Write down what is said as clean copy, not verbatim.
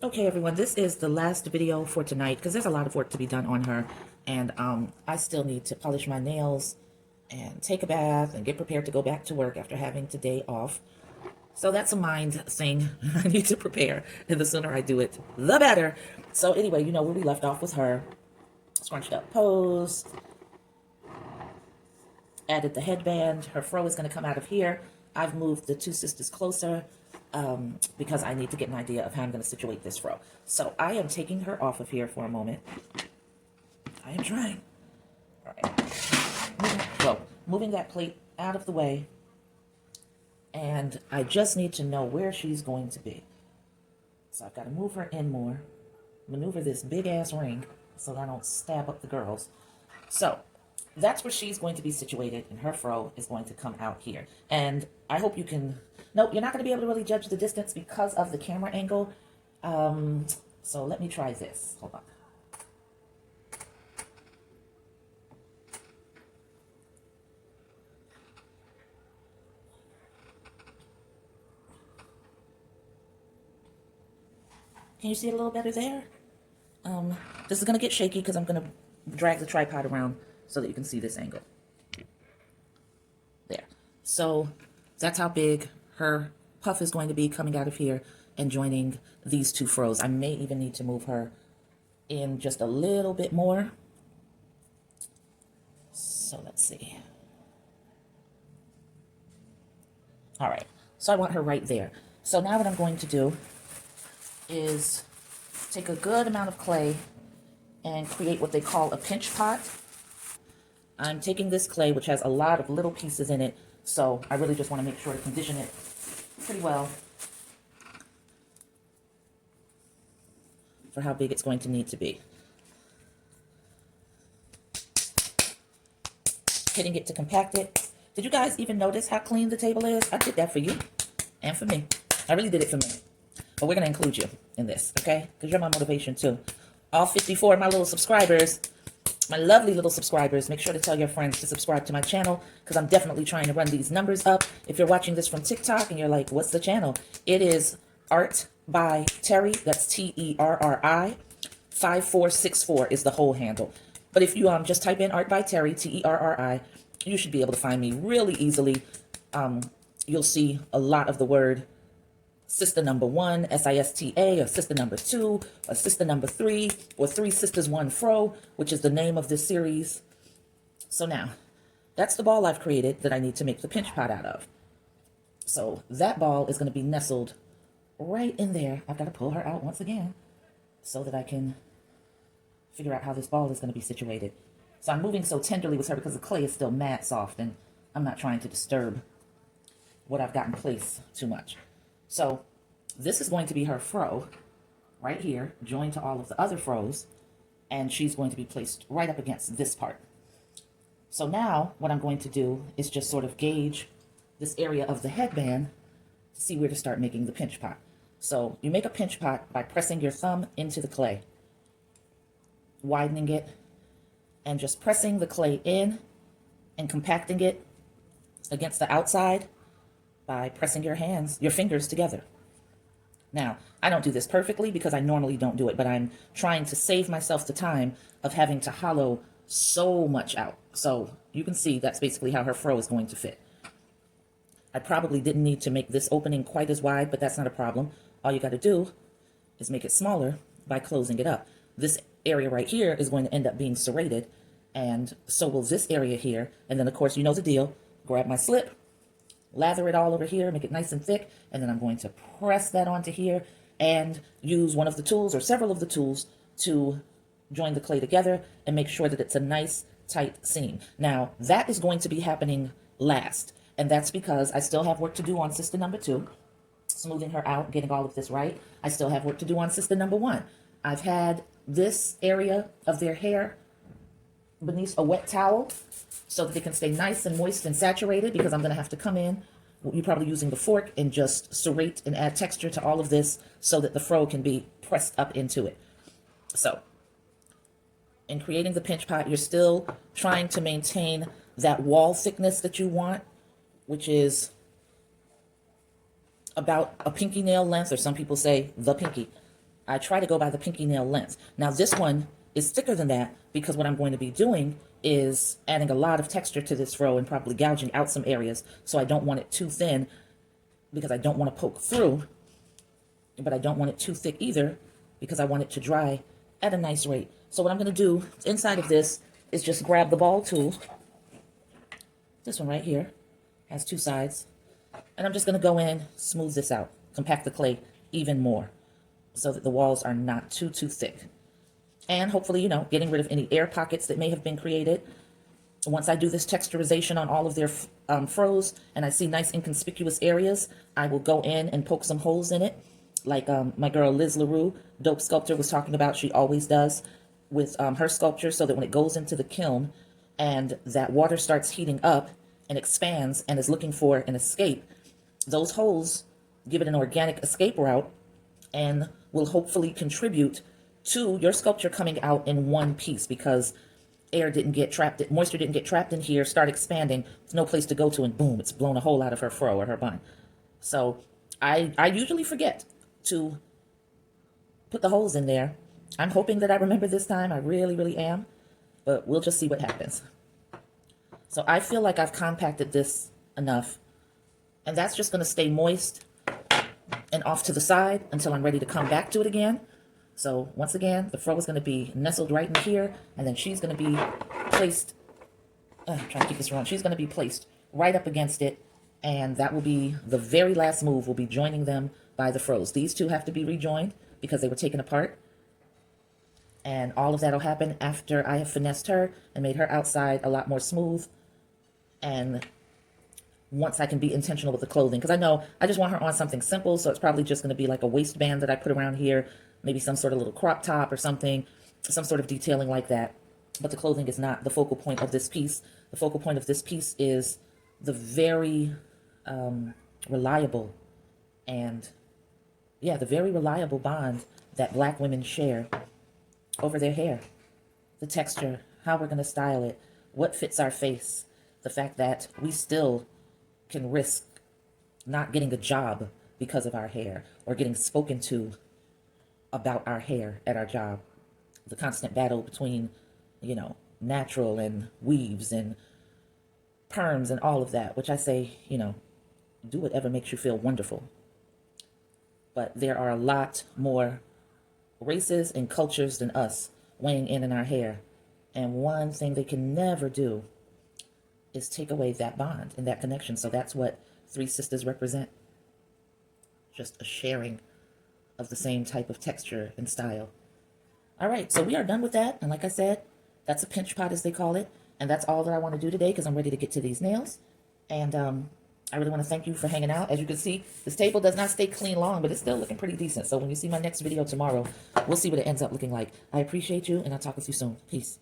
Okay, everyone, this is the last video for tonight because there's a lot of work to be done on her, and I still need to polish my nails and take a bath and get prepared to go back to work after having today off. So that's a mind thing. I need to prepare, and the sooner I do it, the better. So anyway, you know where we left off was her scrunched up pose, added the headband. Her fro is going to come out of here. I've moved the two sisters closer because I need to get an idea of how I'm going to situate this fro. So I am taking her off of here for a moment. I am trying. All right. Moving that plate out of the way. And I just need to know where she's going to be. So I've got to move her in more, maneuver this big ass ring so that I don't stab up the girls. So that's where she's going to be situated, and her fro is going to come out here. And I hope you can... No, you're not going to be able to really judge the distance because of the camera angle. So let me try this. Hold on. Can you see it a little better there? This is going to get shaky because I'm going to drag the tripod around so that you can see this angle. There. So that's how big her puff is going to be coming out of here and joining these two fros. I may even need to move her in just a little bit more. So let's see. All right. So I want her right there. So now what I'm going to do is take a good amount of clay and create what they call a pinch pot. I'm taking this clay, which has a lot of little pieces in it, so I really just want to make sure to condition it pretty well for how big it's going to need to be. Hitting it to compact it. Did you guys even notice how clean the table is? I did that for you and for me. I really did it for me. But we're going to include you in this, okay? Because you're my motivation too. All 54 of my little subscribers, my lovely little subscribers, make sure to tell your friends to subscribe to my channel because I'm definitely trying to run these numbers up. If you're watching this from TikTok and you're like, what's the channel? It is Art by Terry. That's Terri. 5464 is the whole handle. But if you just type in Art by Terry, Terri, you should be able to find me really easily. You'll see a lot of the word Sister number 1, SISTA, or Sister number 2, or Sister number 3, or 3 Sisters 1 Fro, which is the name of this series. So now, that's the ball I've created that I need to make the pinch pot out of. So that ball is going to be nestled right in there. I've got to pull her out once again so that I can figure out how this ball is going to be situated. So I'm moving so tenderly with her because the clay is still mad soft, and I'm not trying to disturb what I've got in place too much. So this is going to be her fro right here, joined to all of the other fros, and she's going to be placed right up against this part. So now what I'm going to do is just sort of gauge this area of the headband to see where to start making the pinch pot. So you make a pinch pot by pressing your thumb into the clay, widening it, and just pressing the clay in and compacting it against the outside by pressing your fingers together. Now, I don't do this perfectly because I normally don't do it, but I'm trying to save myself the time of having to hollow so much out. So you can see that's basically how her fro is going to fit. I probably didn't need to make this opening quite as wide, but that's not a problem. All you got to do is make it smaller by closing it up. This area right here is going to end up being serrated, and so will this area here. And then, of course, you know the deal. Grab my slip, lather it all over here, make it nice and thick, and then I'm going to press that onto here and use one of the tools or several of the tools to join the clay together and make sure that it's a nice, tight seam. Now, that is going to be happening last, and that's because I still have work to do on sister number 2, smoothing her out, getting all of this right. I still have work to do on sister number 1. I've had this area of their hair beneath a wet towel so that they can stay nice and moist and saturated, because I'm going to have to come in, you're probably using the fork, and just serrate and add texture to all of this so that the fro can be pressed up into it. So in creating the pinch pot, you're still trying to maintain that wall thickness that you want, which is about a pinky nail length, or some people say the pinky. I try to go by the pinky nail length. Now this one is thicker than that because what I'm going to be doing is adding a lot of texture to this fro and probably gouging out some areas. So I don't want it too thin because I don't want to poke through, but I don't want it too thick either because I want it to dry at a nice rate. So what I'm going to do inside of this is just grab the ball tool. This one right here has two sides. And I'm just going to go in, smooth this out, compact the clay even more so that the walls are not too thick. And hopefully, you know, getting rid of any air pockets that may have been created. Once I do this texturization on all of their froze and I see nice inconspicuous areas, I will go in and poke some holes in it. Like my girl Liz LaRue, Dope Sculptor, was talking about, she always does with her sculpture, so that when it goes into the kiln and that water starts heating up and expands and is looking for an escape, those holes give it an organic escape route and will hopefully contribute to your sculpture coming out in one piece, because air didn't get trapped, moisture didn't get trapped in here, start expanding, there's no place to go to, and boom, it's blown a hole out of her fro or her bun. So I usually forget to put the holes in there. I'm hoping that I remember this time. I really am, but we'll just see what happens. So I feel like I've compacted this enough, and that's just going to stay moist and off to the side until I'm ready to come back to it again. So once again, the fro is going to be nestled right in here, and then she's going to be placed, I'm trying to keep this wrong, she's going to be placed right up against it, and that will be the very last move. Will be joining them by the froze. These two have to be rejoined because they were taken apart, and all of that will happen after I have finessed her and made her outside a lot more smooth, and once I can be intentional with the clothing, because I know I just want her on something simple, so it's probably just going to be like a waistband that I put around here, maybe some sort of little crop top or something, some sort of detailing like that. But the clothing is not the focal point of this piece. The focal point of this piece is the very reliable and, yeah, the very reliable bond that Black women share over their hair. The texture, how we're going to style it, what fits our face, the fact that we still can risk not getting a job because of our hair, or getting spoken to about our hair at our job. The constant battle between, you know, natural and weaves and perms and all of that, which I say, you know, do whatever makes you feel wonderful. But there are a lot more races and cultures than us weighing in our hair. And one thing they can never do is take away that bond and that connection. So that's what three sisters represent. Just a sharing of the same type of texture and style. All right, so we are done with that. And like I said, that's a pinch pot, as they call it. And that's all that I want to do today, because I'm ready to get to these nails. And I really want to thank you for hanging out. As you can see, this table does not stay clean long, but it's still looking pretty decent. So when you see my next video tomorrow, we'll see what it ends up looking like. I appreciate you, and I'll talk with you soon. Peace.